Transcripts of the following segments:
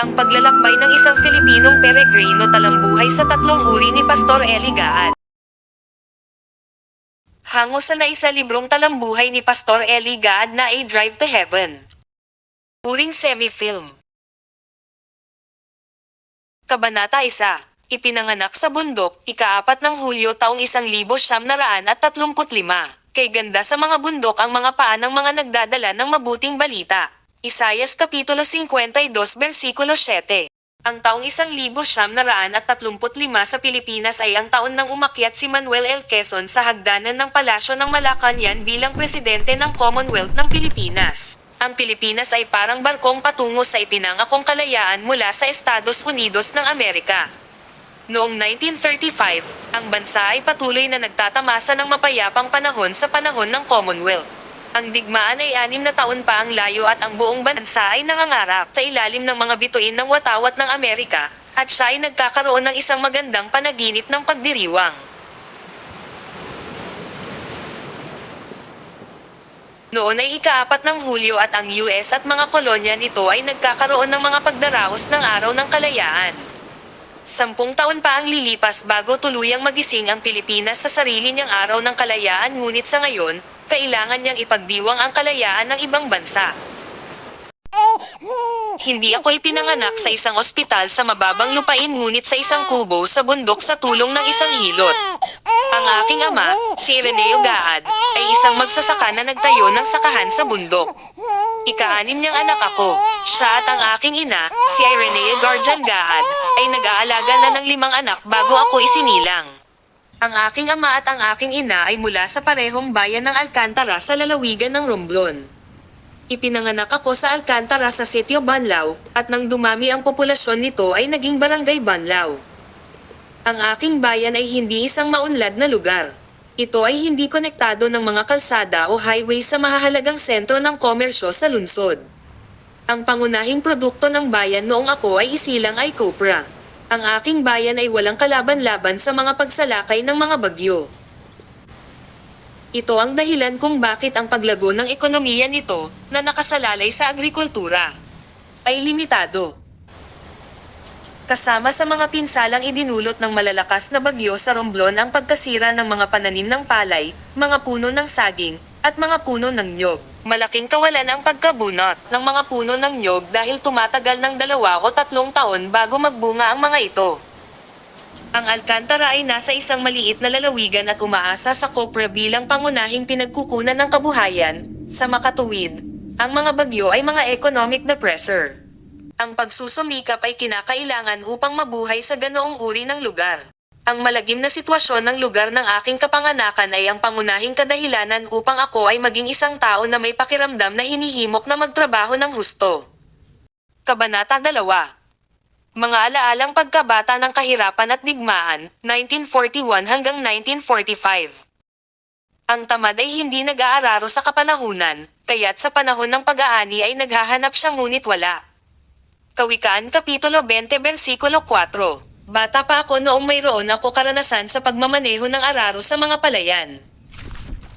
Ang paglalakbay ng isang Filipinong peregrino talambuhay sa tatlong uri ni Pastor Eli Gaad. Hango sa naisa librong talambuhay ni Pastor Eli Gaad na A Drive to Heaven. Uring semi-film. Kabanata 1. Ipinanganak sa bundok, ika-4 ng Hulyo taong 1935. Kay ganda sa mga bundok ang mga paa ng mga nagdadala ng mabuting balita. Isayas Kapitulo 52 versikulo 7. Ang taong 1935 sa Pilipinas ay ang taon nang umakyat si Manuel L. Quezon sa hagdanan ng palasyo ng Malacañang bilang presidente ng Commonwealth ng Pilipinas. Ang Pilipinas ay parang barkong patungo sa ipinangakong kalayaan mula sa Estados Unidos ng Amerika. Noong 1935, ang bansa ay patuloy na nagtatamasa ng mapayapang panahon sa panahon ng Commonwealth. Ang digmaan ay 6 na taon pa ang layo at ang buong bansa ay nangangarap sa ilalim ng mga bituin ng watawat ng Amerika, at siya ay nagkakaroon ng isang magandang panaginip ng pagdiriwang. Noon ay ika-4 ng Hulyo at ang US at mga kolonya nito ay nagkakaroon ng mga pagdaraos ng Araw ng Kalayaan. 10 taon pa ang lilipas bago tuluyang magising ang Pilipinas sa sarili niyang Araw ng Kalayaan, ngunit sa ngayon, kailangan niyang ipagdiwang ang kalayaan ng ibang bansa. Hindi ako ipinanganak sa isang ospital sa mababang lupain, ngunit sa isang kubo sa bundok sa tulong ng isang hilot. Ang aking ama, si Ireneo Gaad, ay isang magsasaka na nagtayo ng sakahan sa bundok. Ika-6 niyang anak ako. Siya at ang aking ina, si Ireneo Garjan Gaad, ay nag-aalaga na ng 5 anak bago ako isinilang. Ang aking ama at ang aking ina ay mula sa parehong bayan ng Alcantara sa lalawigan ng Romblon. Ipinanganak ako sa Alcantara sa Sitio Banlaw, at nang dumami ang populasyon nito ay naging Barangay Banlaw. Ang aking bayan ay hindi isang maunlad na lugar. Ito ay hindi konektado ng mga kalsada o highway sa mahahalagang sentro ng komersyo sa lungsod. Ang pangunahing produkto ng bayan noong ako ay isilang ay copra. Ang aking bayan ay walang kalaban-laban sa mga pagsalakay ng mga bagyo. Ito ang dahilan kung bakit ang paglago ng ekonomiya nito, na nakasalalay sa agrikultura, ay limitado. Kasama sa mga pinsalang idinulot ng malalakas na bagyo sa Romblon ang pagkasira ng mga pananim ng palay, mga puno ng saging, at mga puno ng nyog. Malaking kawalan ang pagkabunot ng mga puno ng nyog dahil tumatagal ng 2 o 3 taon bago magbunga ang mga ito. Ang Alcantara ay nasa isang maliit na lalawigan at umaasa sa kopra bilang pangunahing pinagkukunan ng kabuhayan. Sa makatuwid, ang mga bagyo ay mga economic depressor. Ang pagsusumikap ay kinakailangan upang mabuhay sa ganoong uri ng lugar. Ang malagim na sitwasyon ng lugar ng aking kapanganakan ay ang pangunahing kadahilanan upang ako ay maging isang tao na may pakiramdam na hinihimok na magtrabaho ng husto. Kabanata 2. Mga alaalang pagkabata ng kahirapan at digmaan, 1941 hanggang 1945. Ang tamad ay hindi nag-aararo sa kapanahunan, kaya't sa panahon ng pag-aani ay naghahanap siya ngunit wala. Kawikaan Kapitulo 20 versikulo 4. Bata pa ako noong mayroon ako karanasan sa pagmamaneho ng araro sa mga palayan.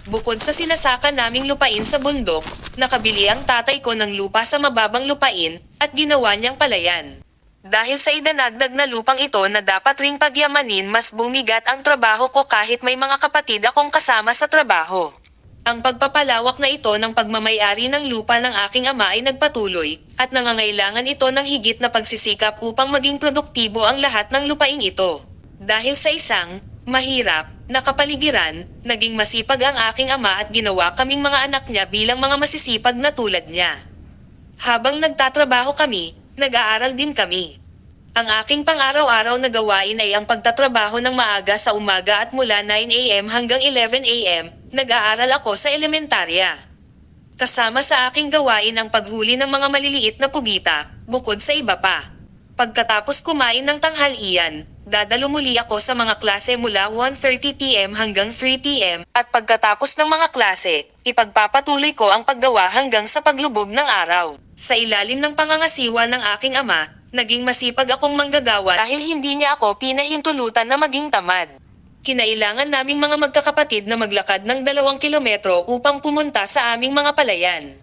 Bukod sa sinasaka naming lupain sa bundok, nakabili ang tatay ko ng lupa sa mababang lupain, at ginawa niyang palayan. Dahil sa idanagdag na lupang ito na dapat ring pagyamanin, mas bumigat ang trabaho ko kahit may mga kapatid akong kasama sa trabaho. Ang pagpapalawak na ito ng pagmamayari ng lupa ng aking ama ay nagpatuloy, at nangangailangan ito ng higit na pagsisikap upang maging produktibo ang lahat ng lupaing ito. Dahil sa isang mahirap na kapaligiran, naging masipag ang aking ama at ginawa kaming mga anak niya bilang mga masisipag na tulad niya. Habang nagtatrabaho kami, nag-aaral din kami. Ang aking pang-araw-araw na gawain ay ang pagtatrabaho ng maaga sa umaga at mula 9 a.m. hanggang 11 a.m., nag-aaral ako sa elementarya. Kasama sa aking gawain ang paghuli ng mga maliliit na pugita, bukod sa iba pa. Pagkatapos kumain ng tanghalian, dadalo muli ako sa mga klase mula 1:30 p.m. hanggang 3 p.m. at pagkatapos ng mga klase, ipagpapatuloy ko ang paggawa hanggang sa paglubog ng araw. Sa ilalim ng pangangasiwa ng aking ama, naging masipag akong manggagawa dahil hindi niya ako pinahintulutan na maging tamad. Kinailangan naming mga magkakapatid na maglakad ng 2 kilometro upang pumunta sa aming mga palayan.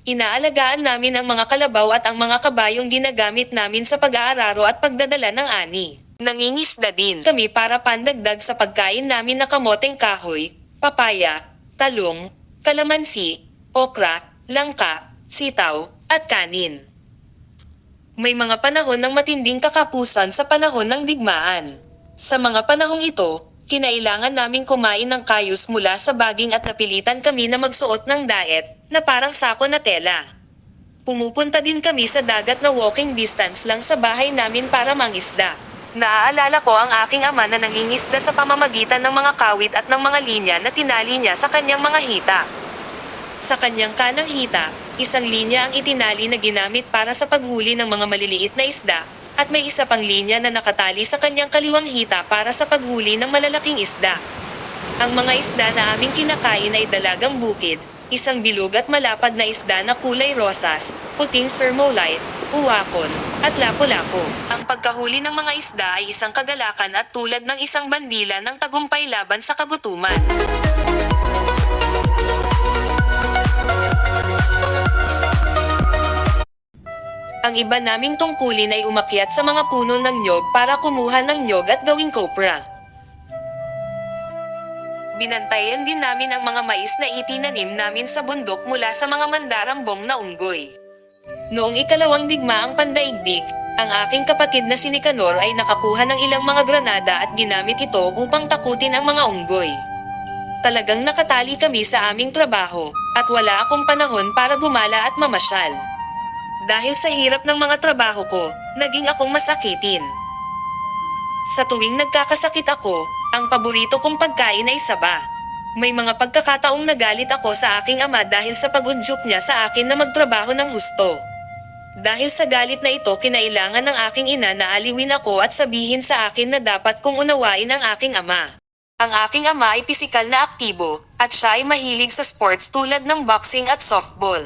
Inaalagaan namin ang mga kalabaw at ang mga kabayong ginagamit namin sa pag-aararo at pagdadala ng ani. Nangingisda din kami para pandagdag sa pagkain namin na kamoteng kahoy, papaya, talong, kalamansi, okra, langka, sitaw, at kanin. May mga panahon ng matinding kakapusan sa panahon ng digmaan. Sa mga panahong ito, kinailangan naming kumain ng kayos mula sa baging at napilitan kami na magsuot ng daet, na parang sako na tela. Pumupunta din kami sa dagat na walking distance lang sa bahay namin para mangisda. Naaalala ko ang aking ama na nangingisda sa pamamagitan ng mga kawit at ng mga linya na tinali niya sa kanyang mga hita. Sa kanyang kanang hita, isang linya ang itinali na ginamit para sa paghuli ng mga maliliit na isda, at may isa pang linya na nakatali sa kanyang kaliwang hita para sa paghuli ng malalaking isda. Ang mga isda na aming kinakain ay dalagang bukid, isang bilog at malapad na isda na kulay rosas, puting sermolite, uwakon, at lapu-lapu. Ang pagkahuli ng mga isda ay isang kagalakan at tulad ng isang bandila ng tagumpay laban sa kagutuman. Ang iba naming tungkulin ay umakyat sa mga puno ng nyog para kumuha ng nyog at gawing kopra. Binantayan din namin ang mga mais na itinanim namin sa bundok mula sa mga mandarambong na unggoy. Noong ikalawang digmaang pandaigdig, ang aking kapatid na si Nicanor ay nakakuha ng ilang mga granada at ginamit ito upang takutin ang mga unggoy. Talagang nakatali kami sa aming trabaho, at wala akong panahon para gumala at mamasyal. Dahil sa hirap ng mga trabaho ko, naging akong masakitin. Sa tuwing nagkakasakit ako, ang paborito kong pagkain ay saba. May mga pagkakataong nagalit ako sa aking ama dahil sa pag-udyok niya sa akin na magtrabaho ng husto. Dahil sa galit na ito, kinailangan ng aking ina na aliwin ako at sabihin sa akin na dapat kong unawain ang aking ama. Ang aking ama ay pisikal na aktibo, at siya ay mahilig sa sports tulad ng boxing at softball.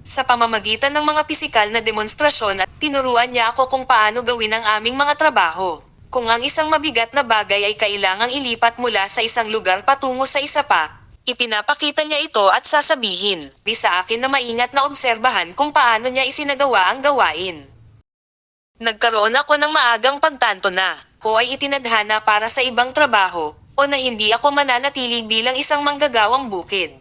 Sa pamamagitan ng mga pisikal na demonstrasyon at tinuruan niya ako kung paano gawin ang aming mga trabaho. Kung ang isang mabigat na bagay ay kailangang ilipat mula sa isang lugar patungo sa isa pa, ipinapakita niya ito at sasabihin, di sa akin na maingat na obserbahan kung paano niya isinagawa ang gawain. Nagkaroon ako ng maagang pagtanto na, ko ay itinadhana para sa ibang trabaho, o na hindi ako mananatili bilang isang manggagawang bukid.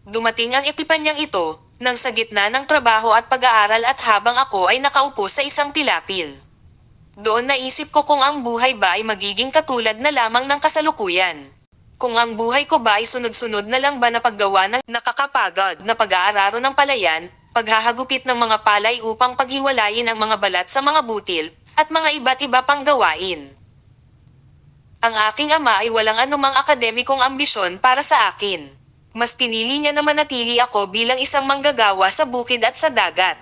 Dumating ang epipanyang ito, nang sa gitna ng trabaho at pag-aaral at habang ako ay nakaupo sa isang pilapil. Doon naisip ko kung ang buhay ba ay magiging katulad na lamang ng kasalukuyan. Kung ang buhay ko ba ay sunod-sunod na lang ba na paggawa ng nakakapagod na pag-aararo ng palayan, paghahagupit ng mga palay upang paghiwalayin ang mga balat sa mga butil, at mga iba't iba pang gawain. Ang aking ama ay walang anumang akademikong ambisyon para sa akin. Mas pinili niya na manatili ako bilang isang manggagawa sa bukid at sa dagat.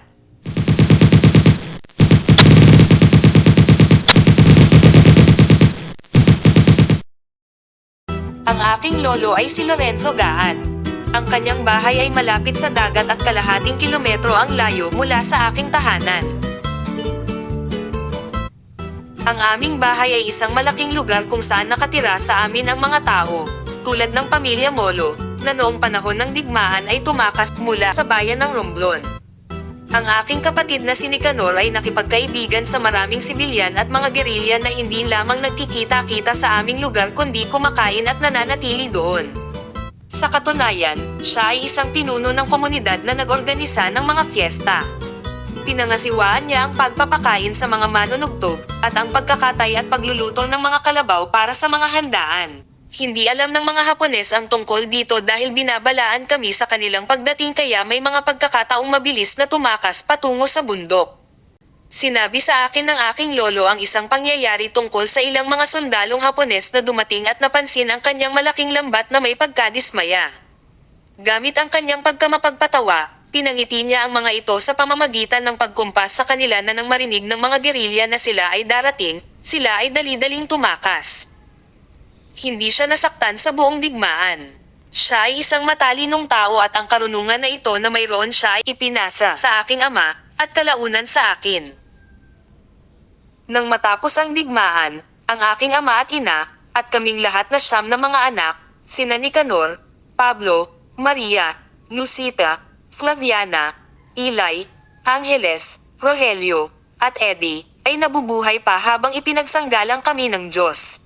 Ang aking lolo ay si Lorenzo Gaan. Ang kanyang bahay ay malapit sa dagat at kalahating kilometro ang layo mula sa aking tahanan. Ang aming bahay ay isang malaking lugar kung saan nakatira sa amin ang mga tao, tulad ng pamilya Molo, na noong panahon ng digmaan ay tumakas mula sa bayan ng Romblon. Ang aking kapatid na si Nicanor ay nakipagkaibigan sa maraming sibilyan at mga gerilya na hindi lamang nagkikita-kita sa aming lugar kundi kumakain at nananatili doon. Sa katunayan, siya ay isang pinuno ng komunidad na nag-organisa ng mga fiesta. Pinangasiwaan niya ang pagpapakain sa mga manunugtog, at ang pagkakatay at pagluluto ng mga kalabaw para sa mga handaan. Hindi alam ng mga Hapones ang tungkol dito dahil binabalaan kami sa kanilang pagdating kaya may mga pagkakataong mabilis na tumakas patungo sa bundok. Sinabi sa akin ng aking lolo ang isang pangyayari tungkol sa ilang mga sundalong Hapones na dumating at napansin ang kanyang malaking lambat na may pagkadismaya. Gamit ang kanyang pagkamapagpatawa, pinangiti niya ang mga ito sa pamamagitan ng pagkumpas sa kanila na nang marinig ng mga gerilya na sila ay darating, sila ay dali-daling tumakas. Hindi siya nasaktan sa buong digmaan. Siya ay isang matalinong tao at ang karunungan na ito na mayroon siya ay ipinasa sa aking ama at kalaunan sa akin. Nang matapos ang digmaan, ang aking ama at ina, at kaming lahat na 9 na mga anak, sina Nicanor, Pablo, Maria, Lucita, Flaviana, Eli, Angeles, Rogelio, at Eddie, ay nabubuhay pa habang ipinagsanggalang kami ng Diyos.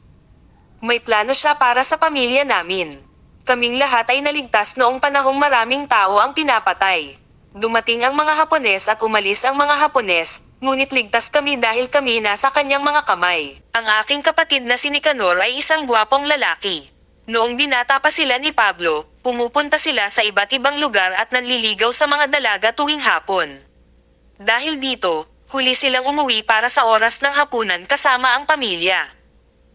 May plano siya para sa pamilya namin. Kaming lahat ay naligtas noong panahong maraming tao ang pinapatay. Dumating ang mga Hapones at umalis ang mga Hapones, ngunit ligtas kami dahil kami nasa kanyang mga kamay. Ang aking kapatid na si Nicanor ay isang gwapong lalaki. Noong binata pa sila ni Pablo, pumupunta sila sa iba't ibang lugar at nanliligaw sa mga dalaga tuwing hapon. Dahil dito, huli silang umuwi para sa oras ng hapunan kasama ang pamilya.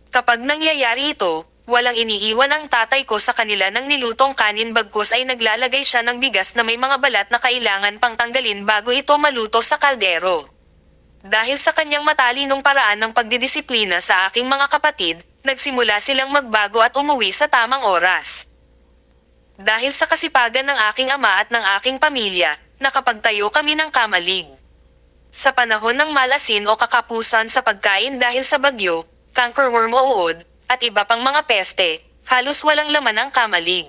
Kapag nangyayari ito, walang iniiwan ang tatay ko sa kanila ng nilutong kanin bagkus ay naglalagay siya ng bigas na may mga balat na kailangan pang tanggalin bago ito maluto sa kaldero. Dahil sa kanyang matalinong paraan ng pagdidisiplina sa aking mga kapatid, nagsimula silang magbago at umuwi sa tamang oras. Dahil sa kasipagan ng aking ama at ng aking pamilya, nakapagtayo kami ng kamalig. Sa panahon ng malasin o kakapusan sa pagkain dahil sa bagyo, cankerworm o uod, at iba pang mga peste, halos walang laman ang kamalig.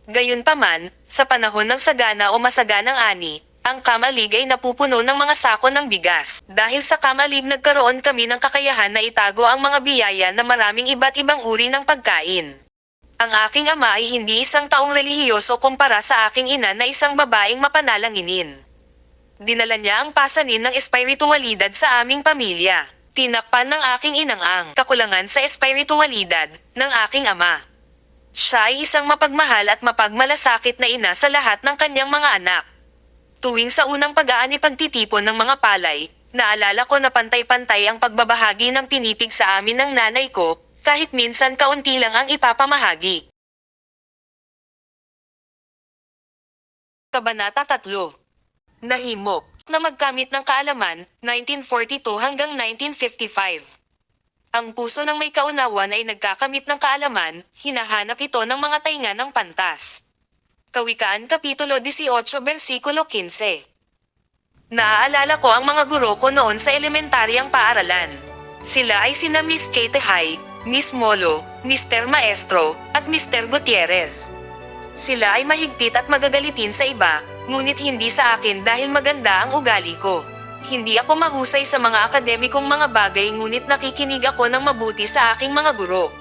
Gayunpaman, sa panahon ng sagana o masaganang ani, ang kamalig ay napupuno ng mga sako ng bigas. Dahil sa kamalig nagkaroon kami ng kakayahan na itago ang mga biyaya na maraming iba't ibang uri ng pagkain. Ang aking ama ay hindi isang taong relihiyoso kumpara sa aking ina na isang babaeng mapanalanginin. Dinala niya ang pasanin ng espiritualidad sa aming pamilya. Tinakpan ng aking inang ang kakulangan sa espiritualidad ng aking ama. Siya ay isang mapagmahal at mapagmalasakit na ina sa lahat ng kanyang mga anak. Tuwing sa unang pag-aani pagtitipon ng mga palay, naalala ko na pantay-pantay ang pagbabahagi ng pinipig sa amin ng nanay ko, kahit minsan kaunti lang ang ipapamahagi. Kabanata 3. Nahimok na magkamit ng kaalaman, 1942 hanggang 1955. Ang puso ng may kaunawan ay nagkakamit ng kaalaman, hinahanap ito ng mga tainga ng pantas. Kawikaan Kapitulo 18 versikulo 15. Naaalala ko ang mga guro ko noon sa elementaryang paaralan. Sila ay sina Miss Kate Hay, Miss Molo, Mr. Maestro, at Mr. Gutierrez. Sila ay mahigpit at magagalitin sa iba, ngunit hindi sa akin dahil maganda ang ugali ko. Hindi ako mahusay sa mga akademikong mga bagay ngunit nakikinig ako ng mabuti sa aking mga guro.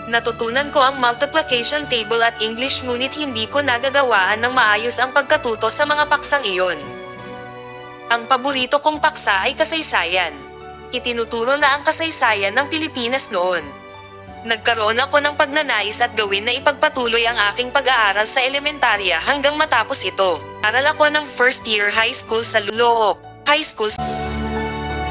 Natutunan ko ang multiplication table at English ngunit hindi ko nagagawaan ng maayos ang pagkatuto sa mga paksang iyon. Ang paborito kong paksa ay kasaysayan. Itinuturo na ang kasaysayan ng Pilipinas noon. Nagkaroon ako ng pagnanais at gawin na ipagpatuloy ang aking pag-aaral sa elementarya hanggang matapos ito. Aral ako ng first year high school sa Looc High School.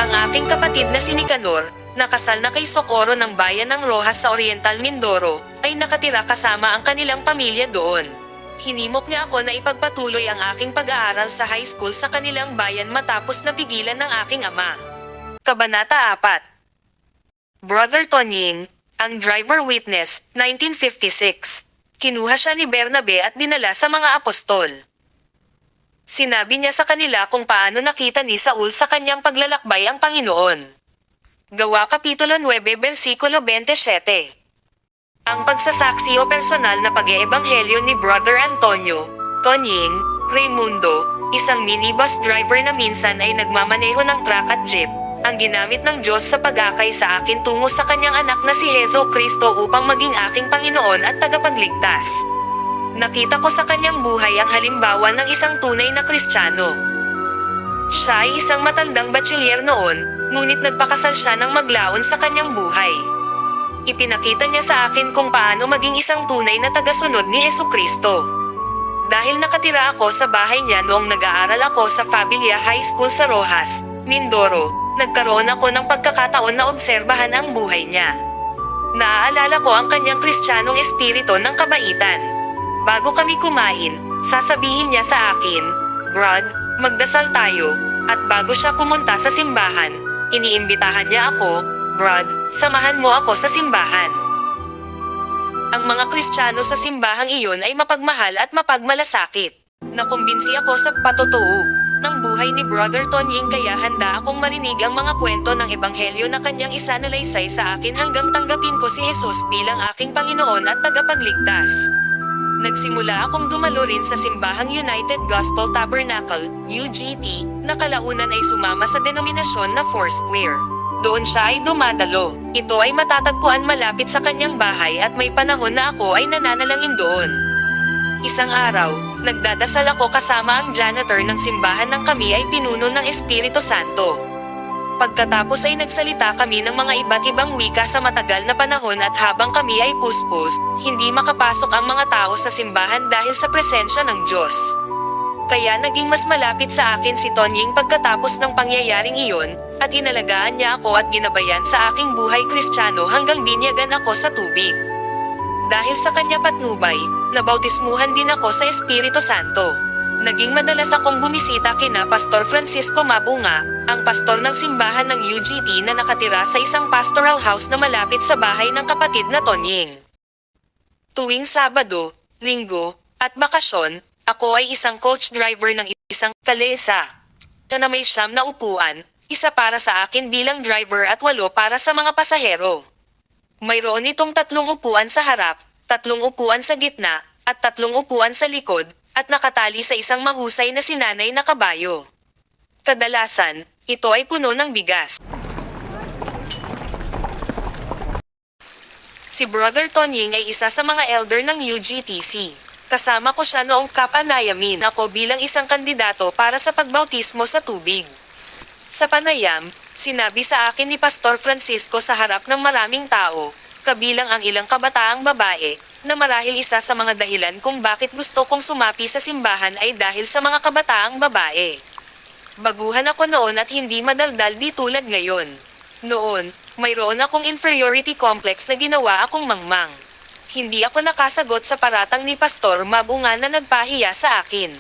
Ang aking kapatid na si Nicanor, nakasal na kay Socorro ng bayan ng Rojas sa Oriental Mindoro, ay nakatira kasama ang kanilang pamilya doon. Hinimok niya ako na ipagpatuloy ang aking pag-aaral sa high school sa kanilang bayan matapos napigilan ng aking ama. Kabanata 4. Brother Tonying, ang driver witness, 1956. Kinuha siya ni Bernabe at dinala sa mga apostol. Sinabi niya sa kanila kung paano nakita ni Saul sa kanyang paglalakbay ang Panginoon. Gawa Kapitulo 9 versikulo 27. Ang pagsasaksi o personal na pag-eebanghelyo ni Brother Antonio, Tonying, Raimundo, isang minibus driver na minsan ay nagmamaneho ng truck at jeep, ang ginamit ng Diyos sa pag-akay sa akin tungo sa kanyang anak na si Heso Kristo upang maging aking Panginoon at tagapagligtas. Nakita ko sa kanyang buhay ang halimbawa ng isang tunay na Kristiyano. Siya ay isang matandang bachelier noon, ngunit nagpakasal siya ng maglaon sa kanyang buhay. Ipinakita niya sa akin kung paano maging isang tunay na tagasunod ni Heso Kristo. Dahil nakatira ako sa bahay niya noong nag-aaral ako sa Fabilia High School sa Rojas, Mindoro, nagkaroon ako ng pagkakataon na obserbahan ang buhay niya. Naaalala ko ang kanyang kristyanong espiritu ng kabaitan. Bago kami kumain, sasabihin niya sa akin, "Brad, magdasal tayo," at bago siya pumunta sa simbahan, iniimbitahan niya ako, "Brad, samahan mo ako sa simbahan." Ang mga Kristiyano sa simbahang iyon ay mapagmahal at mapagmalasakit. Nakumbinsi ako sa patotoo ng buhay ni Brother Tonying kaya handa akong marinig ang mga kwento ng ebanghelyo na kanyang isanalaysay sa akin hanggang tanggapin ko si Jesus bilang aking Panginoon at tagapagligtas. Nagsimula akong dumalo rin sa simbahang United Gospel Tabernacle, UGT, na kalaunan ay sumama sa denominasyon na Foursquare. Doon siya ay dumadalo. Ito ay matatagpuan malapit sa kanyang bahay at may panahon na ako ay nananalangin doon. Isang araw, nagdadasal ako kasama ang janitor ng simbahan ng kami ay pinuno ng Espiritu Santo. Pagkatapos ay nagsalita kami ng mga iba't ibang wika sa matagal na panahon at habang kami ay puspos, hindi makapasok ang mga tao sa simbahan dahil sa presensya ng Diyos. Kaya naging mas malapit sa akin si Tonying pagkatapos ng pangyayaring iyon, at inalagaan niya ako at ginabayan sa aking buhay Kristiyano hanggang binyagan ako sa tubig. Dahil sa kanya patnubay, nabautismuhan din ako sa Espiritu Santo. Naging madalas akong bumisita kina Pastor Francisco Mabunga, ang pastor ng simbahan ng UGT na nakatira sa isang pastoral house na malapit sa bahay ng kapatid na Tonying. Tuwing Sabado, Linggo, at Bakasyon, ako ay isang coach driver ng isang kalesa na may 9 na upuan, isa para sa akin bilang driver at 8 para sa mga pasahero. Mayroon itong 3 upuan sa harap, 3 upuan sa gitna, at 3 upuan sa likod, at nakatali sa isang mahusay na sinanay na kabayo. Kadalasan, ito ay puno ng bigas. Si Brother Tonying ay isa sa mga elder ng UGTC. Kasama ko siya noong kapanayamin ako bilang isang kandidato para sa pagbautismo sa tubig. Sa panayam, sinabi sa akin ni Pastor Francisco sa harap ng maraming tao, kabilang ang ilang kabataang babae, na marahil isa sa mga dahilan kung bakit gusto kong sumapi sa simbahan ay dahil sa mga kabataang babae. Baguhan ako noon at hindi madaldal di tulad ngayon. Noon, mayroon akong inferiority complex na ginawa akong mangmang. Hindi ako nakasagot sa paratang ni Pastor Mabunga na nagpahiya sa akin.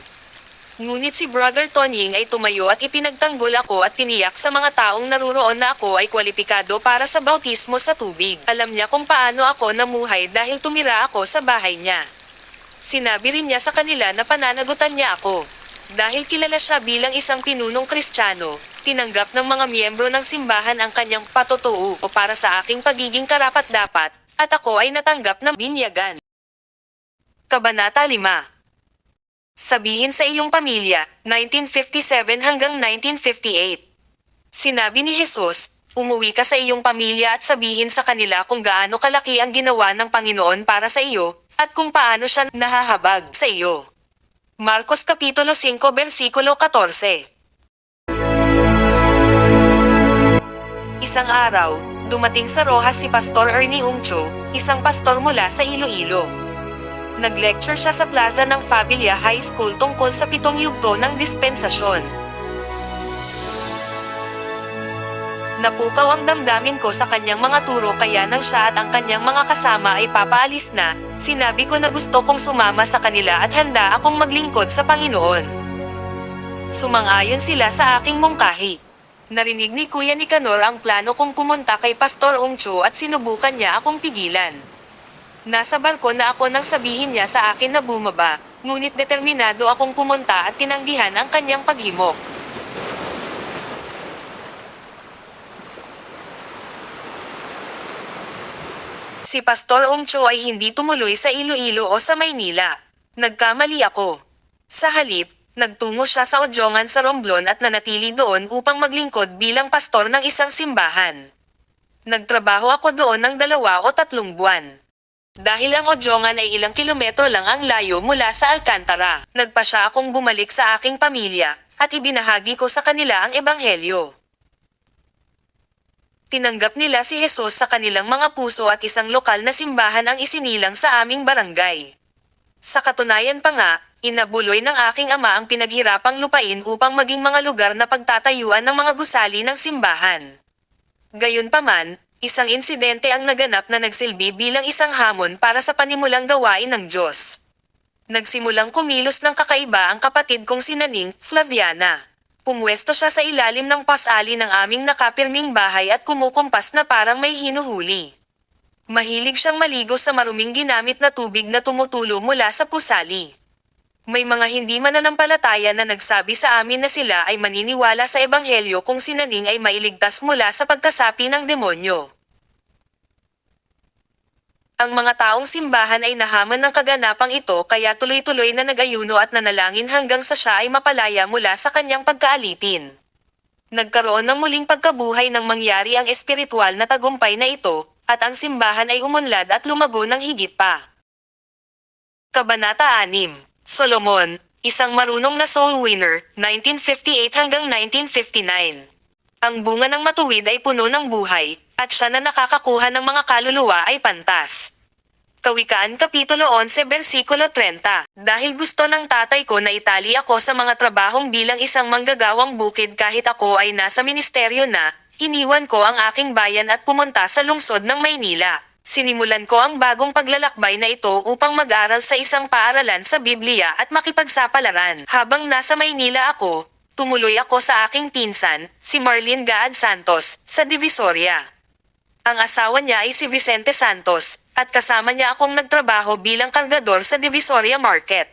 Ngunit si Brother Tonying ay tumayo at ipinagtanggol ako at tiniyak sa mga taong naruroon na ako ay kwalipikado para sa bautismo sa tubig. Alam niya kung paano ako namuhay dahil tumira ako sa bahay niya. Sinabi rin niya sa kanila na pananagutan niya ako. Dahil kilala siya bilang isang pinunong Kristiyano, tinanggap ng mga miyembro ng simbahan ang kanyang patotoo o para sa aking pagiging karapat-dapat, at ako ay natanggap ng binyagan. Kabanata 5. Sabihin sa iyong pamilya, 1957 hanggang 1958. Sinabi ni Jesus, umuwi ka sa iyong pamilya at sabihin sa kanila kung gaano kalaki ang ginawa ng Panginoon para sa iyo, at kung paano siya nahahabag sa iyo. Marcos Kapitulo 5 versikulo 14. Isang araw, dumating sa Rojas si Pastor Ernie Ungcho, isang pastor mula sa Iloilo. Nag-lecture siya sa plaza ng Fabilia High School tungkol sa 7 yugto ng dispensasyon. Napukaw ang damdamin ko sa kanyang mga turo kaya nang siya at ang kanyang mga kasama ay papaalis na, sinabi ko na gusto kong sumama sa kanila at handa akong maglingkod sa Panginoon. Sumang-ayon sila sa aking mungkahi. Narinig ni Kuya Nicanor ang plano kong pumunta kay Pastor Ungcho at sinubukan niya akong pigilan. Nasa barko na ako nang sabihin niya sa akin na bumaba, ngunit determinado akong pumunta at tinanggihan ang kanyang paghimok. Si Pastor Ungcho ay hindi tumuloy sa Iloilo o sa Maynila. Nagkamali ako. Sa halip, nagtungo siya sa Odjongan sa Romblon at nanatili doon upang maglingkod bilang pastor ng isang simbahan. Nagtrabaho ako doon ng 2 o 3 buwan. Dahil ang Odjongan ay ilang kilometro lang ang layo mula sa Alcantara, nagpa siya akong bumalik sa aking pamilya, at ibinahagi ko sa kanila ang ebanghelyo. Tinanggap nila si Jesus sa kanilang mga puso at isang lokal na simbahan ang isinilang sa aming barangay. Sa katunayan pa nga, inabuloy ng aking ama ang pinaghirapang lupain upang maging mga lugar na pagtatayuan ng mga gusali ng simbahan. Gayunpaman, isang insidente ang naganap na nagsilbi bilang isang hamon para sa panimulang gawain ng Diyos. Nagsimulang kumilos ng kakaiba ang kapatid kong si Naning Flaviana. Pumwesto siya sa ilalim ng pasali ng aming nakapirming bahay at kumukumpas na parang may hinuhuli. Mahilig siyang maligo sa maruming ginamit na tubig na tumutulo mula sa pusali. May mga hindi mananampalataya na nagsabi sa amin na sila ay maniniwala sa ebanghelyo kung si Naning ay mailigtas mula sa pagkasapi ng demonyo. Ang mga taong simbahan ay nahaman ng kaganapang ito kaya tuloy-tuloy na nag-ayuno at nanalangin hanggang sa siya ay mapalaya mula sa kanyang pagkaalipin. Nagkaroon ng muling pagkabuhay nang mangyari ang espiritual na tagumpay na ito, at ang simbahan ay umunlad at lumago ng higit pa. Kabanata 6. Solomon, isang marunong na soul winner, 1958 hanggang 1959. Ang bunga ng matuwid ay puno ng buhay, at siya na nakakakuha ng mga kaluluwa ay pantas. Kawikaan Kapitulo 11 Versikulo 30. Dahil gusto ng tatay ko na itali ako sa mga trabahong bilang isang manggagawang bukid kahit ako ay nasa ministeryo na, iniwan ko ang aking bayan at pumunta sa lungsod ng Maynila. Sinimulan ko ang bagong paglalakbay na ito upang mag-aral sa isang paaralan sa Biblia at makipagsapalaran. Habang nasa Maynila ako, tumuloy ako sa aking pinsan, si Marlene Gaad Santos, sa Divisoria. Ang asawa niya ay si Vicente Santos, at kasama niya akong nagtrabaho bilang kargador sa Divisoria Market.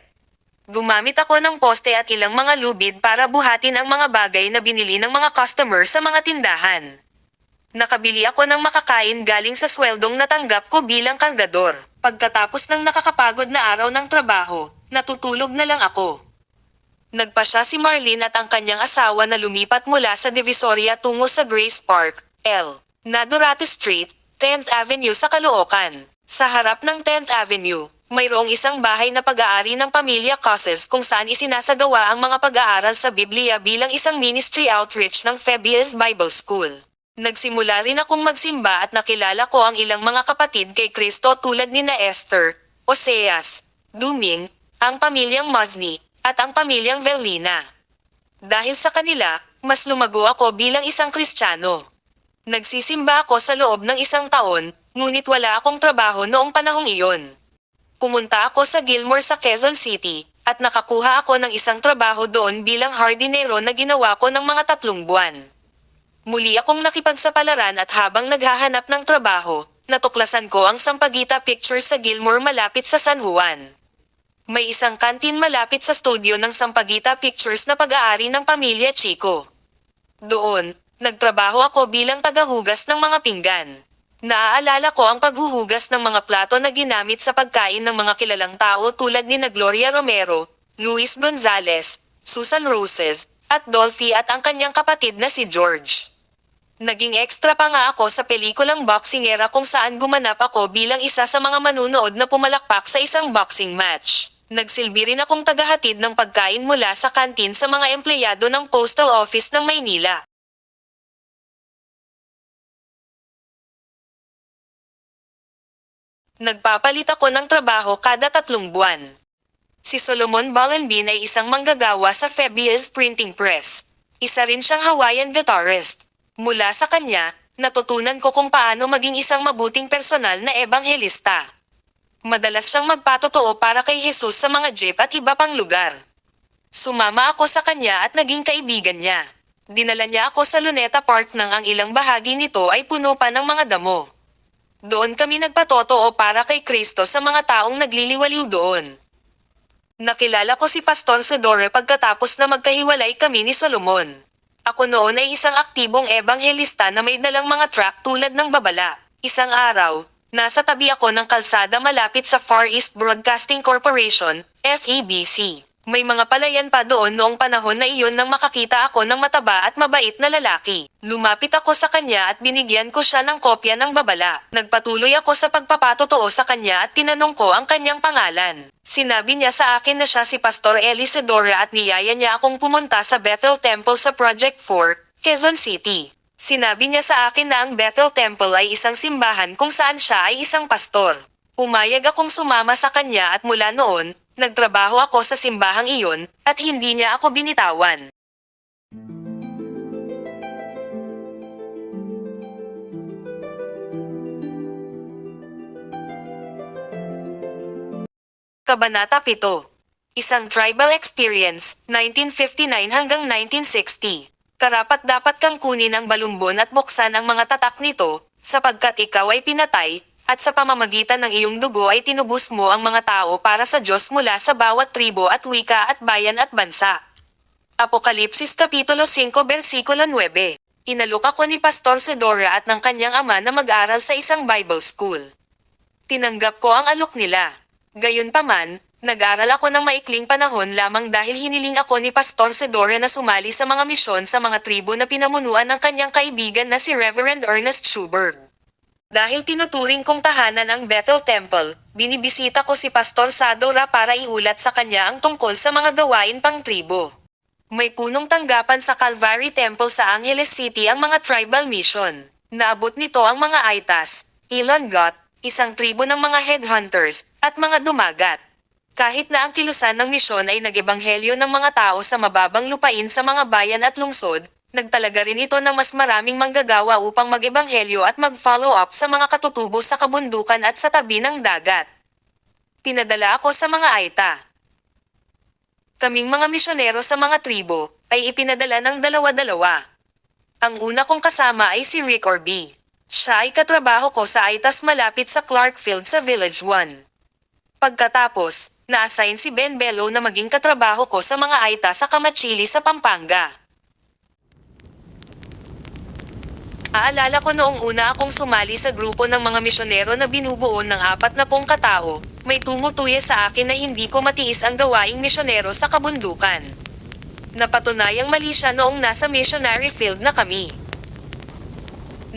Gumamit ako ng poste at ilang mga lubid para buhatin ang mga bagay na binili ng mga customer sa mga tindahan. Nakabili ako ng makakain galing sa sweldong natanggap ko bilang kargador. Pagkatapos ng nakakapagod na araw ng trabaho, natutulog na lang ako. Nagpasya si Marlene at ang kanyang asawa na lumipat mula sa Divisoria tungo sa Grace Park, L. Nadorate Street, 10th Avenue sa Caloocan. Sa harap ng 10th Avenue, mayroong isang bahay na pag-aari ng pamilya Causes kung saan isinasagawa ang mga pag-aaral sa Biblia bilang isang ministry outreach ng Fabius Bible School. Nagsimula rin akong magsimba at nakilala ko ang ilang mga kapatid kay Kristo tulad nina Esther, Oseas, Duming, ang pamilyang Mazni, at ang pamilyang Velina. Dahil sa kanila, mas lumago ako bilang isang Kristiyano. Nagsisimba ako sa loob ng isang taon, ngunit wala akong trabaho noong panahong iyon. Pumunta ako sa Gilmore sa Quezon City, at nakakuha ako ng isang trabaho doon bilang hardinero na ginawa ko ng mga 3 buwan. Muli akong nakipagsapalaran at habang naghahanap ng trabaho, natuklasan ko ang Sampaguita Pictures sa Gilmore malapit sa San Juan. May isang kantin malapit sa studio ng Sampaguita Pictures na pag-aari ng pamilya Chico. Doon, nagtrabaho ako bilang tagahugas ng mga pinggan. Naaalala ko ang paghuhugas ng mga plato na ginamit sa pagkain ng mga kilalang tao tulad ni Gloria Romero, Luis Gonzalez, Susan Roses, at Dolphy at ang kanyang kapatid na si George. Naging extra pa nga ako sa pelikulang Boxingera kung saan gumanap ako bilang isa sa mga manunood na pumalakpak sa isang boxing match. Nagsilbi rin akong tagahatid ng pagkain mula sa kantin sa mga empleyado ng Postal Office ng Maynila. Nagpapalit ako ng trabaho kada 3 buwan. Si Solomon Ballenbin ay isang manggagawa sa Fabius Printing Press. Isa rin siyang Hawaiian guitarist. Mula sa kanya, natutunan ko kung paano maging isang mabuting personal na ebanghelista. Madalas siyang magpatotoo para kay Jesus sa mga jeep at iba pang lugar. Sumama ako sa kanya at naging kaibigan niya. Dinala niya ako sa Luneta Park nang ang ilang bahagi nito ay puno pa ng mga damo. Doon kami nagpatotoo para kay Kristo sa mga taong nagliliwaliw doon. Nakilala ko si Pastor Sedore pagkatapos na magkahiwalay kami ni Solomon. Ako noon ay isang aktibong ebanghelista na may dalang mga tract tulad ng babala. Isang araw, nasa tabi ako ng kalsada malapit sa Far East Broadcasting Corporation, FEBC. May mga palayan pa doon noong panahon na iyon nang makakita ako ng mataba at mabait na lalaki. Lumapit ako sa kanya at binigyan ko siya ng kopya ng babala. Nagpatuloy ako sa pagpapatotoo sa kanya at tinanong ko ang kanyang pangalan. Sinabi niya sa akin na siya si Pastor Eli Sedora at niyaya niya akong pumunta sa Bethel Temple sa Project 4, Quezon City. Sinabi niya sa akin na ang Bethel Temple ay isang simbahan kung saan siya ay isang pastor. Pumayag akong sumama sa kanya at mula noon, nagtrabaho ako sa simbahang iyon, at hindi niya ako binitawan. Kabanata 7. Isang Tribal Experience, 1959 hanggang 1960. Karapat-dapat kang kunin ang balumbon at buksan ang mga tatak nito, sapagkat ikaw ay pinatay, at sa pamamagitan ng iyong dugo ay tinubos mo ang mga tao para sa Diyos mula sa bawat tribo at wika at bayan at bansa. Apokalipsis Kapitulo 5 Versikulo 9. Inalok ako ni Pastor Sedora at ng kanyang ama na mag-aral sa isang Bible school. Tinanggap ko ang alok nila. Gayunpaman, nag-aral ako ng maikling panahon lamang dahil hiniling ako ni Pastor Sedore na sumali sa mga misyon sa mga tribo na pinamunuan ng kanyang kaibigan na si Reverend Ernest Schubert. Dahil tinuturing kong tahanan ang Bethel Temple, binibisita ko si Pastor Sadora para iulat sa kanya ang tungkol sa mga gawain pang tribo. May punong tanggapan sa Calvary Temple sa Angeles City ang mga tribal mission. Naabot nito ang mga Aitas, Ilongot, isang tribo ng mga headhunters, at mga dumagat. Kahit na ang kilusan ng misyon ay nag-ebanghelyo ng mga tao sa mababang lupain sa mga bayan at lungsod, nagtalaga rin ito ng mas maraming manggagawa upang mag-ebanghelyo at mag-follow up sa mga katutubo sa kabundukan at sa tabi ng dagat. Pinadala ako sa mga Aita. Kaming mga misyonero sa mga tribo, ay ipinadala ng dalawa-dalawa. Ang una kong kasama ay si Rick Orby. Siya ay katrabaho ko sa Aitas malapit sa Clarkfield sa Village 1. Pagkatapos, na-assign si Ben Bello na maging katrabaho ko sa mga Aita sa Kamachili sa Pampanga. Aalala ko noong una akong sumali sa grupo ng mga misyonero na binubuo ng 40 katao, may tumutuya sa akin na hindi ko matiis ang gawaing misyonero sa kabundukan. Napatunayang mali siya noong nasa missionary field na kami.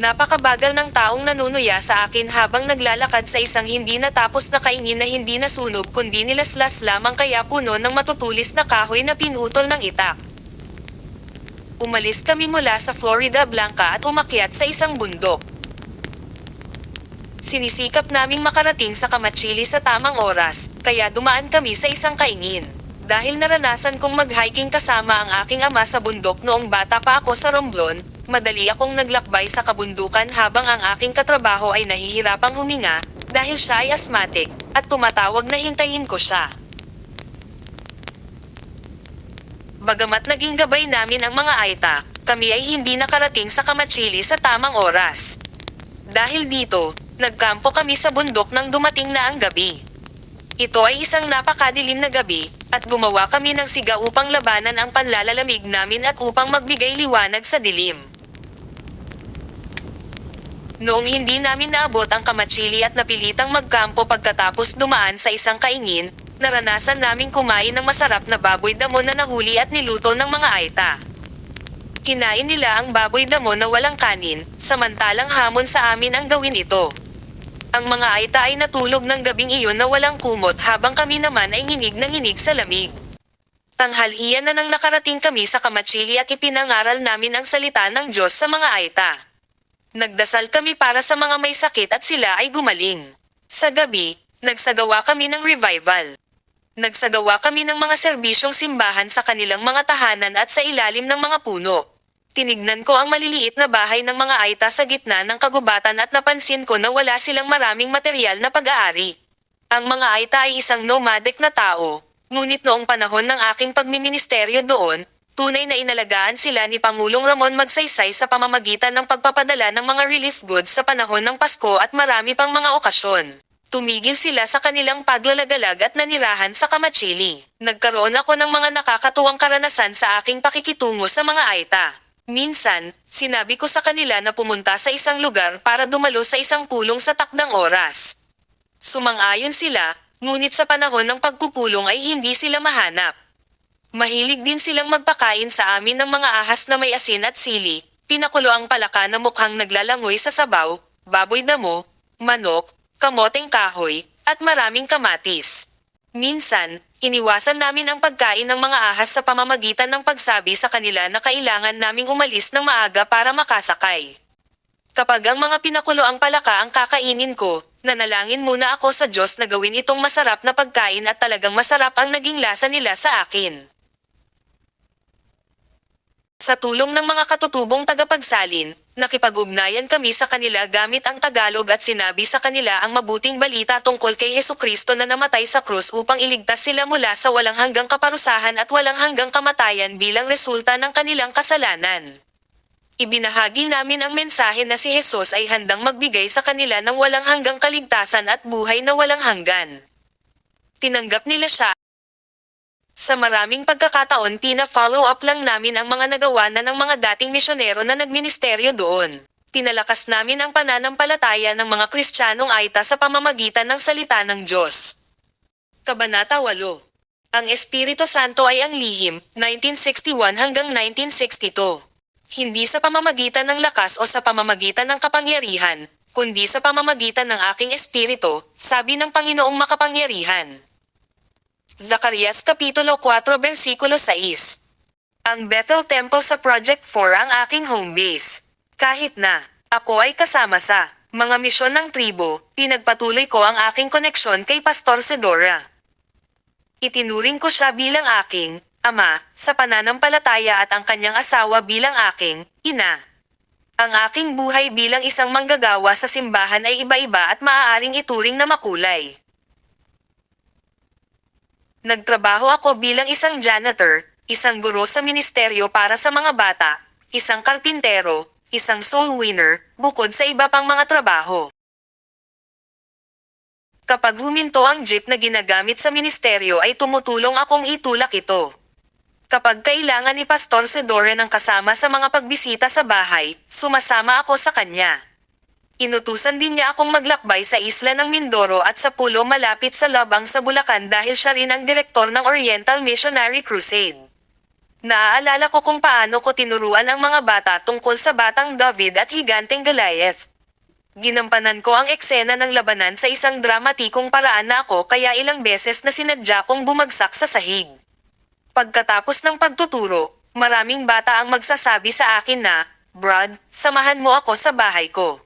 Napakabagal ng taong nanunuya sa akin habang naglalakad sa isang hindi natapos na kaingin na hindi nasunog kundi nilaslas lamang kaya puno ng matutulis na kahoy na pinutol ng itak. Umalis kami mula sa Florida Blanca at umakyat sa isang bundok. Sinisikap naming makarating sa Kamachili sa tamang oras, kaya dumaan kami sa isang kaingin. Dahil naranasan kong mag-hiking kasama ang aking ama sa bundok noong bata pa ako sa Romblon, madali akong naglakbay sa kabundukan habang ang aking katrabaho ay nahihirapang huminga, dahil siya ay asthmatic, at tumatawag na hintayin ko siya. Bagamat naging gabay namin ang mga Aita, kami ay hindi nakarating sa Kamachili sa tamang oras. Dahil dito, nagkampo kami sa bundok nang dumating na ang gabi. Ito ay isang napakadilim na gabi, at gumawa kami ng siga upang labanan ang panlalalamig namin at upang magbigay liwanag sa dilim. Noong hindi namin naabot ang Kamachili at napilitang magkampo pagkatapos dumaan sa isang kaingin, naranasan naming kumain ng masarap na baboy damo na nahuli at niluto ng mga Aita. Kinain nila ang baboy damo na walang kanin, samantalang hamon sa amin ang gawin ito. Ang mga Aita ay natulog ng gabing iyon na walang kumot habang kami naman ay nginig na nginig sa lamig. Tanghalian na nang nakarating kami sa Kamachili at ipinangaral namin ang salita ng Diyos sa mga Aita. Nagdasal kami para sa mga may sakit at sila ay gumaling. Sa gabi, nagsagawa kami ng revival. Nagsagawa kami ng mga serbisyong simbahan sa kanilang mga tahanan at sa ilalim ng mga puno. Tinignan ko ang maliliit na bahay ng mga Aita sa gitna ng kagubatan at napansin ko na wala silang maraming material na pag-aari. Ang mga Aita ay isang nomadic na tao, ngunit noong panahon ng aking pagmiministeryo doon, tunay na inalagaan sila ni Pangulong Ramon Magsaysay sa pamamagitan ng pagpapadala ng mga relief goods sa panahon ng Pasko at marami pang mga okasyon. Tumigil sila sa kanilang paglalagalag at nanirahan sa Kamachili. Nagkaroon ako ng mga nakakatuwang karanasan sa aking pakikitungo sa mga Aita. Minsan, sinabi ko sa kanila na pumunta sa isang lugar para dumalo sa isang pulong sa takdang oras. Sumang-ayon sila, ngunit sa panahon ng pagpupulong ay hindi sila mahanap. Mahilig din silang magpakain sa amin ng mga ahas na may asin at sili, pinakulo ang palaka na mukhang naglalangoy sa sabaw, baboy damo, manok, kamoteng kahoy, at maraming kamatis. Minsan, iniwasan namin ang pagkain ng mga ahas sa pamamagitan ng pagsabi sa kanila na kailangan naming umalis ng maaga para makasakay. Kapag ang mga pinakulo ang palaka ang kakainin ko, nanalangin muna ako sa Diyos na gawin itong masarap na pagkain at talagang masarap ang naging lasa nila sa akin. Sa tulong ng mga katutubong tagapagsalin, nakipag-ugnayan kami sa kanila gamit ang Tagalog at sinabi sa kanila ang mabuting balita tungkol kay Hesukristo na namatay sa krus upang iligtas sila mula sa walang hanggang kaparusahan at walang hanggang kamatayan bilang resulta ng kanilang kasalanan. Ibinahagi namin ang mensahe na si Jesus ay handang magbigay sa kanila ng walang hanggang kaligtasan at buhay na walang hanggan. Tinanggap nila siya. Sa maraming pagkakataon pina-follow up lang namin ang mga nagawa na ng mga dating misyonero na nagministeryo doon. Pinalakas namin ang pananampalataya ng mga Kristiyanong Aita sa pamamagitan ng salita ng Diyos. Kabanata 8. Ang Espiritu Santo ay ang lihim, 1961 hanggang 1962. Hindi sa pamamagitan ng lakas o sa pamamagitan ng kapangyarihan, kundi sa pamamagitan ng aking espiritu, sabi ng Panginoong makapangyarihan. Zacarias Kapitulo 4 Versikulo 6. Ang Bethel Temple sa Project 4 ang aking home base. Kahit na ako ay kasama sa mga misyon ng tribo, pinagpatuloy ko ang aking koneksyon kay Pastor Sedora. Itinuring ko siya bilang aking ama sa pananampalataya at ang kanyang asawa bilang aking ina. Ang aking buhay bilang isang manggagawa sa simbahan ay iba-iba at maaaring ituring na makulay. Nagtrabaho ako bilang isang janitor, isang guro sa ministeryo para sa mga bata, isang karpintero, isang soul winner, bukod sa iba pang mga trabaho. Kapag huminto ang jeep na ginagamit sa ministeryo ay tumutulong akong itulak ito. Kapag kailangan ni Pastor Sedore ng kasama sa mga pagbisita sa bahay, sumasama ako sa kanya. Inutusan din niya akong maglakbay sa isla ng Mindoro at sa pulo malapit sa Labang sa Bulacan dahil siya rin ang direktor ng Oriental Missionary Crusade. Naaalala ko kung paano ko tinuruan ang mga bata tungkol sa batang David at higanteng Goliath. Ginampanan ko ang eksena ng labanan sa isang dramatikong paraan na ako kaya ilang beses na sinadya kong bumagsak sa sahig. Pagkatapos ng pagtuturo, maraming bata ang magsasabi sa akin na, "Brad, samahan mo ako sa bahay ko."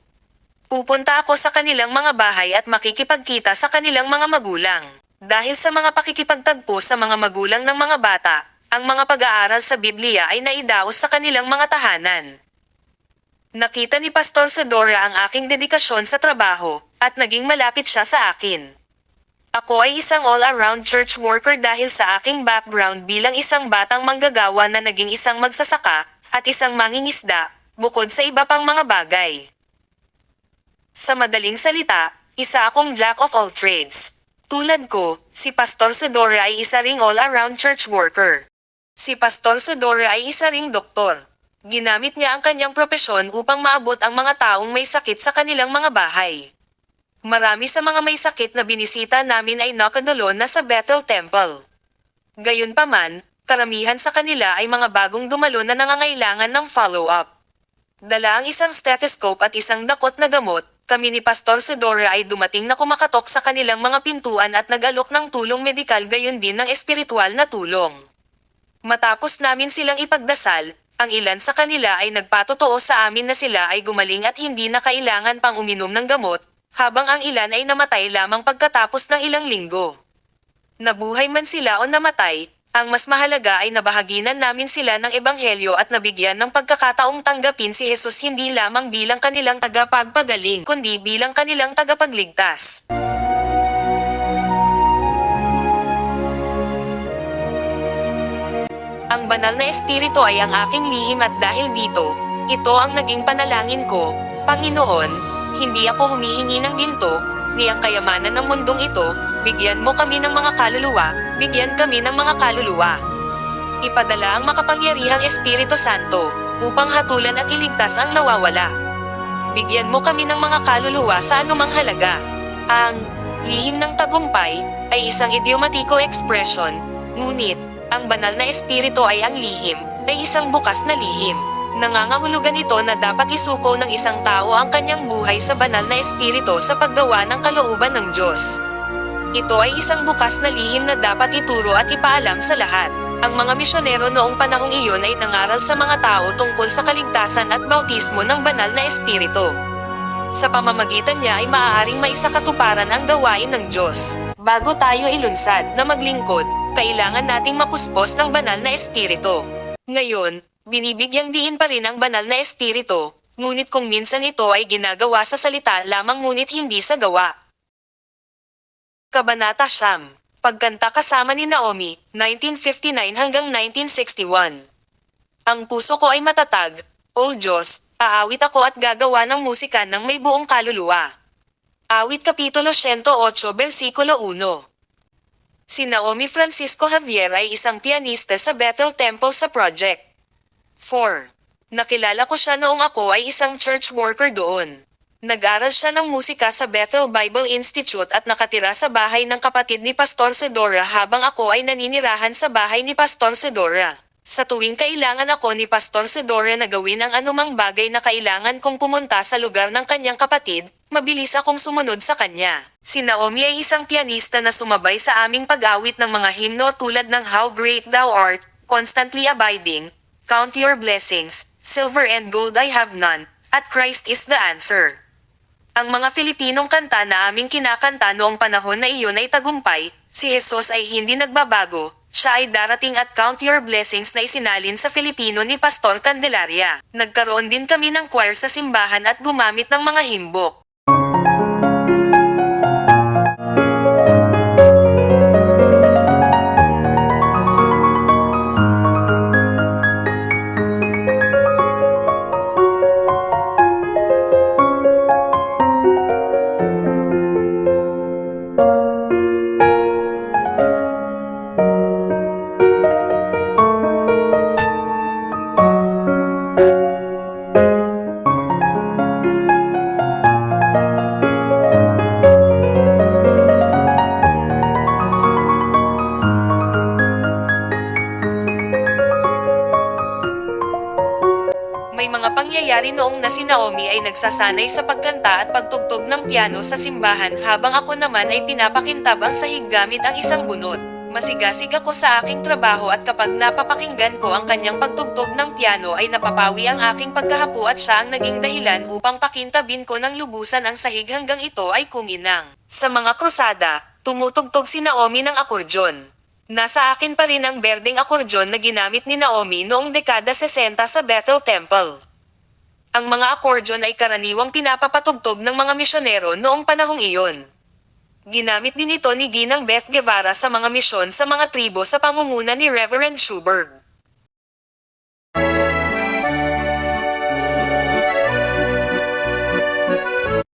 Pupunta ako sa kanilang mga bahay at makikipagkita sa kanilang mga magulang. Dahil sa mga pakikipagtagpo sa mga magulang ng mga bata, ang mga pag-aaral sa Biblia ay naidaos sa kanilang mga tahanan. Nakita ni Pastor Sedora ang aking dedikasyon sa trabaho, at naging malapit siya sa akin. Ako ay isang all-around church worker dahil sa aking background bilang isang batang manggagawa na naging isang magsasaka, at isang mangingisda, bukod sa iba pang mga bagay. Sa madaling salita, isa akong jack of all trades. Tulad ko, si Pastor Sedora ay isa ring all-around church worker. Si Pastor Sedora ay isa ring doktor. Ginamit niya ang kanyang propesyon upang maabot ang mga taong may sakit sa kanilang mga bahay. Marami sa mga may sakit na binisita namin ay nakadalo na sa Bethel Temple. Gayunpaman, karamihan sa kanila ay mga bagong dumalo na nangangailangan ng follow-up. Dala ang isang stethoscope at isang dakot na gamot, kami ni Pastor Sedora ay dumating na kumakatok sa kanilang mga pintuan at nag-alok ng tulong medikal gayon din ng espiritual na tulong. Matapos namin silang ipagdasal, ang ilan sa kanila ay nagpatotoo sa amin na sila ay gumaling at hindi na kailangan pang uminom ng gamot, habang ang ilan ay namatay lamang pagkatapos ng ilang linggo. Nabuhay man sila o namatay, ang mas mahalaga ay nabahaginan namin sila ng ebanghelyo at nabigyan ng pagkakataong tanggapin si Jesus hindi lamang bilang kanilang tagapagpagaling kundi bilang kanilang tagapagligtas. Ang banal na espiritu ay ang aking lihim at dahil dito, ito ang naging panalangin ko, Panginoon, hindi ako humihingi ng ginto, ni ang kayamanan ng mundong ito, bigyan mo kami ng mga kaluluwa, bigyan kami ng mga kaluluwa. Ipadala ang makapangyarihang Espiritu Santo, upang hatulan at iligtas ang nawawala. Bigyan mo kami ng mga kaluluwa sa anumang halaga. Ang lihim ng tagumpay ay isang idiomatiko expression, ngunit, ang banal na espiritu ay ang lihim, ay isang bukas na lihim. Nangangahulugan ito na dapat isuko ng isang tao ang kanyang buhay sa banal na espiritu sa paggawa ng kalooban ng Diyos. Ito ay isang bukas na lihim na dapat ituro at ipaalam sa lahat. Ang mga misyonero noong panahong iyon ay nangaral sa mga tao tungkol sa kaligtasan at bautismo ng banal na espiritu. Sa pamamagitan niya ay maaaring maisakatuparan ang gawain ng Diyos. Bago tayo ilunsad na maglingkod, kailangan nating mapuspos ng banal na espiritu. Ngayon, binibigyang diin pa rin ang banal na espiritu, ngunit kung minsan ito ay ginagawa sa salita lamang ngunit hindi sa gawa. Kabanata 9. Pagkanta kasama ni Naomi, 1959 hanggang 1961. Ang puso ko ay matatag, O Diyos, aawit ako at gagawa ng musika ng may buong kaluluwa. Awit Kapitulo 108 Versikulo 1. Si Naomi Francisco Javier ay isang pianista sa Bethel Temple sa Project 4. Nakilala ko siya noong ako ay isang church worker doon. Nag-aral siya ng musika sa Bethel Bible Institute at nakatira sa bahay ng kapatid ni Pastor Sedora habang ako ay naninirahan sa bahay ni Pastor Sedora. Sa tuwing kailangan ako ni Pastor Sedora na gawin ang anumang bagay na kailangan kong pumunta sa lugar ng kanyang kapatid, mabilis akong sumunod sa kanya. Si Naomi ay isang pianista na sumabay sa aming pag-awit ng mga himno tulad ng How Great Thou Art, Constantly Abiding, Count Your Blessings, Silver and Gold I Have None, at Christ is the Answer. Ang mga Filipinong kanta na aming kinakanta noong panahon na iyon ay tagumpay, si Jesus ay hindi nagbabago, siya ay darating at Count Your Blessings na isinalin sa Filipino ni Pastor Candelaria. Nagkaroon din kami ng choir sa simbahan at gumamit ng mga himbok. May mga pangyayari noong na si Naomi ay nagsasanay sa pagkanta at pagtugtog ng piano sa simbahan habang ako naman ay pinapakintab ang sahig gamit ang isang bunot. Masigasig ako sa aking trabaho at kapag napapakinggan ko ang kanyang pagtugtog ng piano ay napapawi ang aking pagkahapo at siya ang naging dahilan upang pakintabin ko ng lubusan ang sahig hanggang ito ay kuminang. Sa mga krusada, tumutugtog si Naomi ng akordyon. Nasa akin pa rin ang berdeng akordyon na ginamit ni Naomi noong dekada 60 sa Bethel Temple. Ang mga akordyon ay karaniwang pinapapatugtog ng mga misyonero noong panahong iyon. Ginamit din ito ni Ginang Beth Guevara sa mga misyon sa mga tribo sa pangunguna ni Reverend Schuberg.